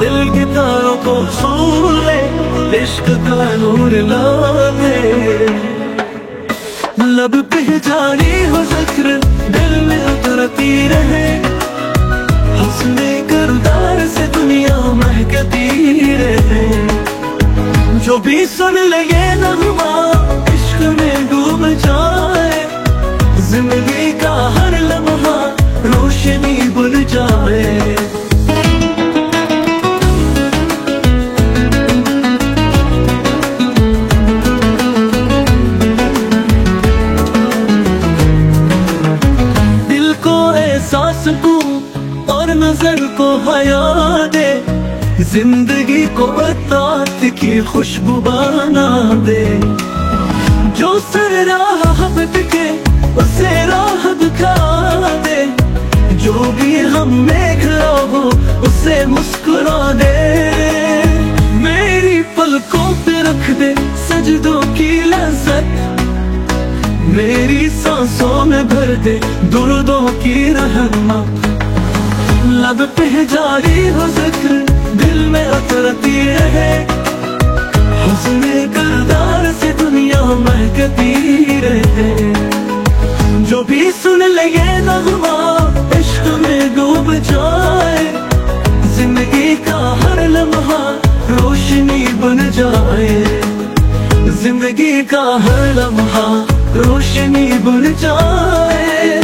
दिल की तारों को छू ले इश्क का नूर लागे लब पे जारी हो जिक्र दिल में उतरती रहे हंसने किरदार से दुनिया महकती रहे जो भी सुन ले ये नगमा इश्क में डूब जाए जिंदगी का हर लम्हा रोशनी बुन जाए सांस को और नजर को हया दे जिंदगी को अतात की खुशबू बना दे जो सर राह भटके उसे राह दिखा दे जो भी हम में खड़ा हो उसे मुस्कुरा दे मेरी पलकों पे रख दे सजदों की लज़्ज़त मेरी सांसों में भर दे दुर्दों की रहमत लब पे जारी हो जिक्र दिल में उतरती रहे हुस्ने किरदार से दुनिया महकती रहे जो भी सुन ले ये नगमा इश्क में डूब जाए जिंदगी का हर लम्हा रोशनी बन जाए जिंदगी का हर लम्हा रोशनी बन जाए।